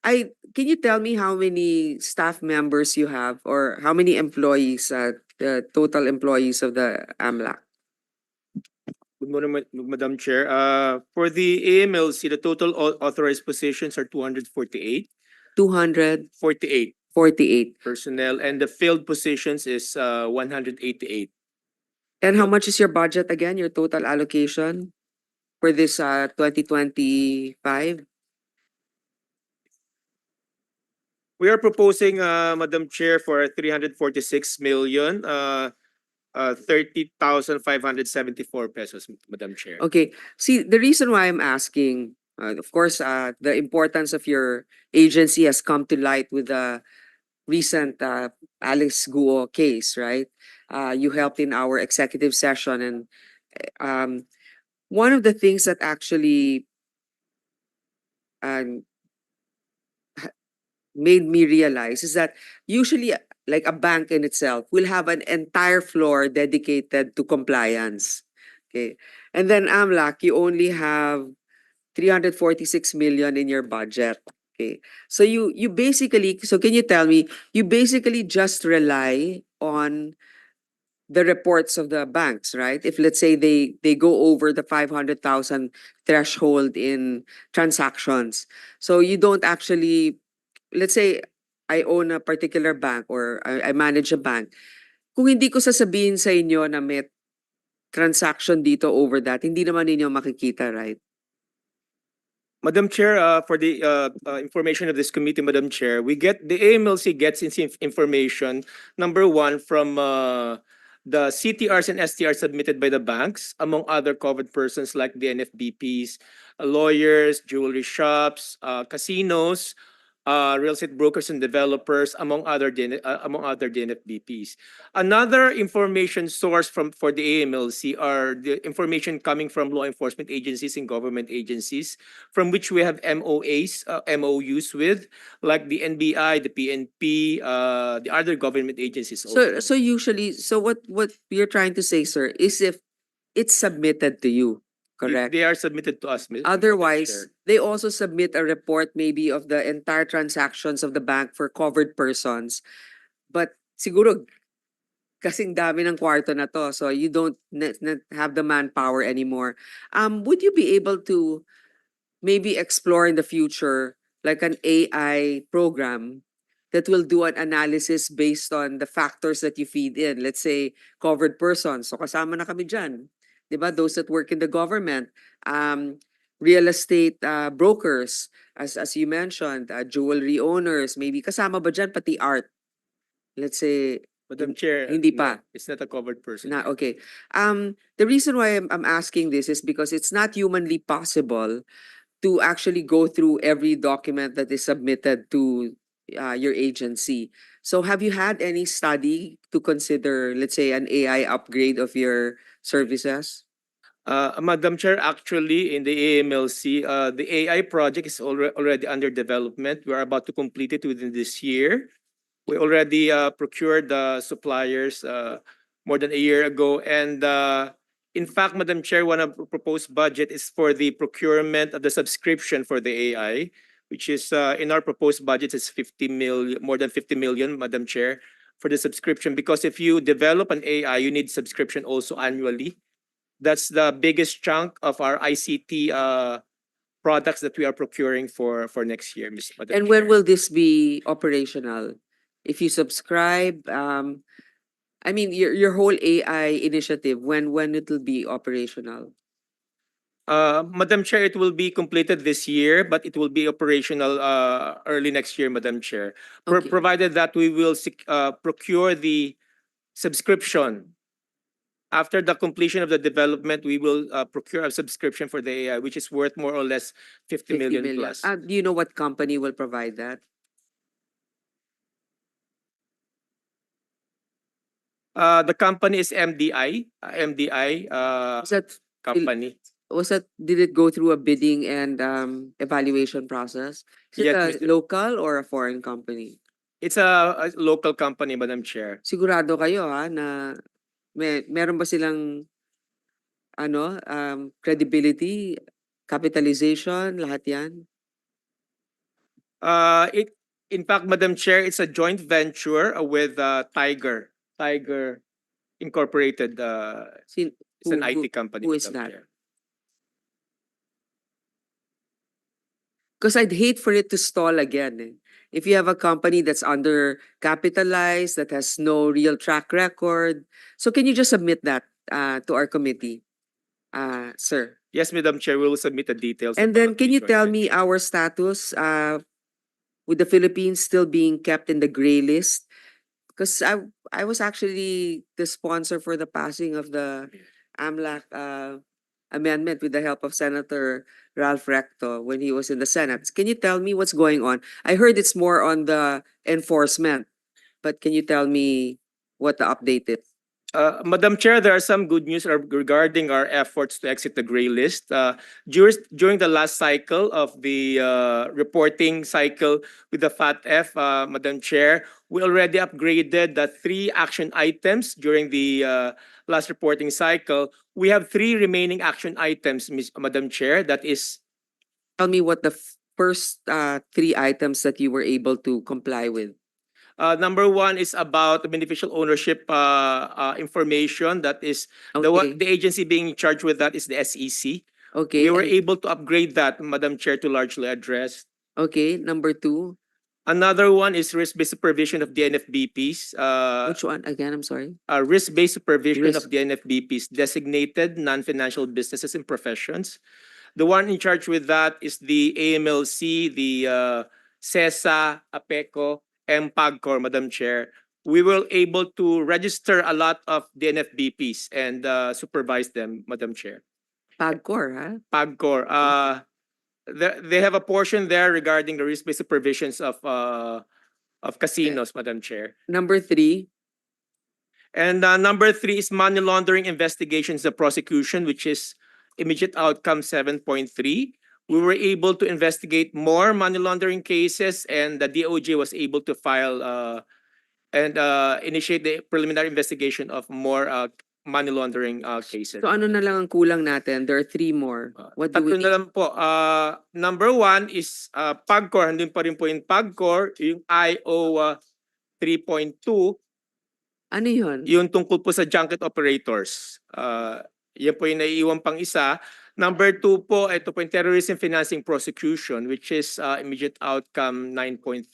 Can you tell me how many staff members you have or how many employees, the total employees of the AMLAC? Good morning, Madam Chair. For the AMLC, the total authorized positions are 248, 248. 48 personnel, and the filled positions is 188. And how much is your budget again, your total allocation for this 2025? We are proposing, Madam Chair, for 346 million, 30,574 pesos, Madam Chair. Okay. See, the reason why I'm asking, of course, the importance of your agency has come to light with the recent Alex Guo case, right? You helped in our executive session, and um, one of the things that actually um, made me realize is that usually, like a bank in itself, will have an entire floor dedicated to compliance. Okay. And then AMLAC, you only have 346 million in your budget. Okay. So you basically, so can you tell me, you basically just rely on the reports of the banks, right? If let's say they go over the 500,000 threshold in transactions. So you don't actually, let's say I own a particular bank or I manage a bank. Kung hindi ko sasabihin sa inyo na may transaction dito over that, hindi naman ninyo makikita, right? Madam Chair, for the information of this committee, Madam Chair, the AMLC gets its information, number one, from the CTRs and STRs submitted by the banks, among other covered persons like the NFBPs, lawyers, jewelry shops, casinos, real estate brokers and developers, among other DNFBPs. Another information source for the AMLC are the information coming from law enforcement agencies and government agencies, from which we have MOUs with, like the NBI, the PNP, the other government agencies also. So usually, so what you're trying to say, sir, is if it's submitted to you, correct? They are submitted to us, Madam Otherwise, Chair. they also submit a report maybe of the entire transactions of the bank for covered persons. But siguro kasing dami ng kwarto na to, so you don't have the manpower anymore. Would you be able to maybe explore in the future like an AI program that will do an analysis based on the factors that you feed in? Let's say covered persons. So kasama na kami dyan. 'Di ba? Those that work in the government, real estate brokers, as you mentioned, jewelry owners, maybe kasama ba dyan pati art? Let's say Madam Chair, hindi no, pa. it's not a covered person. Na okay. The reason why I'm asking this is because it's not humanly possible to actually go through every document that is submitted to your agency. So have you had any study to consider, let's say, an AI upgrade of your services? Madam Chair, actually, in the AMLC, the AI project is already under development. We are about to complete it within this year. We already procured the suppliers more than a year ago. And in fact, Madam Chair, one of the proposed budget is for the procurement of the subscription for the AI, which is in our proposed budget is 50 million, more than 50 million, Madam Chair, for the subscription. Because if you develop an AI, you need subscription also annually. That's the biggest chunk of our ICT products that we are procuring for next year, Madam And when Chair. will this be operational? If you subscribe, I mean your whole AI initiative, when it will be operational? Madam Chair, it will be completed this year, but it will be operational early next year, Madam Chair. Okay. Provided that we will procure the subscription. After the completion of the development, we will procure a subscription for the AI, which is worth more or less 50 50 million million. plus. Do you know what company will provide that? The company is MDI. MDI Was that company. did it go through a bidding and evaluation process? Is it Yes, a Mr. local or a foreign company? It's a local company, Madam Chair. Sigurado kayo na meron ba silang credibility, capitalization, lahat 'yan? It in fact, Madam Chair, it's a joint venture with Tiger Incorporated. Sin, It's an IT company, who is Madam that? Chair. Because I'd hate for it to stall again. Eh. If you have a company that's undercapitalized, that has no real track record. So can you just submit that to our committee, sir? Yes, Madam Chair, we will submit the details And then about can the you joint tell me venture. our status with the Philippines still being kept in the gray list? Because I was actually the sponsor for the passing of the AMLAC amendment with the help of Senator Ralph Recto when he was in the Senate. Can you tell me what's going on? I heard it's more on the enforcement, but can you tell me what the update is? Madam Chair, there are some good news regarding our efforts to exit the gray list. During the last cycle of the reporting cycle with the FATF, Madam Chair, we already upgraded the 3 action items during the last reporting cycle. We have 3 remaining action items, Madam Chair. That is, Tell me what the first 3 items that you were able to comply with. number one is about the beneficial ownership information. That is Okay. the agency being charged with that is the SEC. We Okay. were And able to upgrade that, Madam Chair, to largely address. okay, number 2. Another one is risk-based supervision of the NFBPs. Which one again? I'm sorry. Risk-based supervision Risk. of the NFBPs, designated non-financial businesses and professions. The one in charge with that is the AMLC, the CESA, APECO, and PAGCOR, Madam Chair. We were able to register a lot of the NFBPs and supervise them, Madam Chair. Pagcor, ha? PAGCOR, they have a portion there regarding the risk-based supervisions of casinos, Madam Chair. Number 3. And number 3 is money laundering investigations, the prosecution, which is immediate outcome 7.3. We were able to investigate more money laundering cases, and the DOJ was able to file and initiate the preliminary investigation of more money laundering cases. So ano na lang ang kulang natin? There are 3 more. What do we Tatlo na lang po. Number 1 is PAGCOR. Handun pa rin po yung PAGCOR, yung IO 3.2. Ano yun? Yung tungkol po sa junket operators. Yan po yung naiiwan pang isa. Number 2 po, ito po yung terrorism financing prosecution, which is immediate outcome 9.3.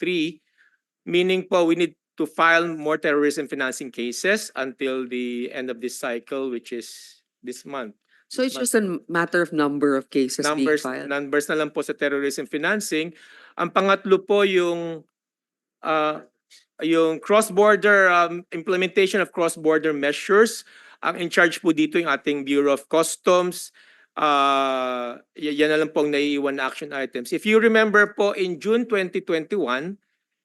Meaning po, we need to file more terrorism financing cases until the end of this cycle, which is this month. So it's just a matter of number of cases being filed. Numbers na lang po sa terrorism financing. Ang pangatlo po yung cross-border implementation of cross-border measures. Ang in charge po dito yung ating Bureau of Customs. Yan na lang pong naiiwan na action items. If you remember po, in June 2021,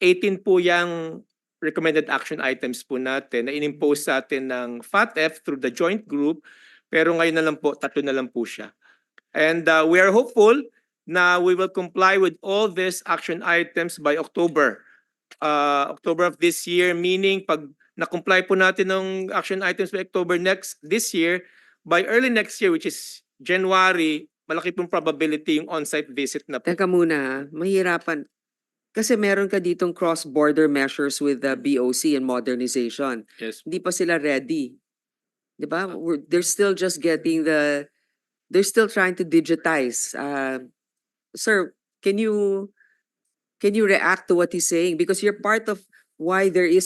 18 po yung recommended action items po natin na inimpose sa atin ng FATF through the joint group. Pero ngayon na lang po, 3 na lang po siya. And we are hopeful na we will comply with all these action items by October of this year, meaning pag na-comply po natin ng action items by October this year, by early next year, which is January, malaki pong probability yung on-site visit na po. Teka muna, ha? Mahirapan. Kasi meron ka ditong cross-border measures with the BOC and modernization. Yes. Hindi pa sila ready. Di ba? They're still just getting they're still trying to digitize. Sir, can you react to what he's saying? Because you're part of why there is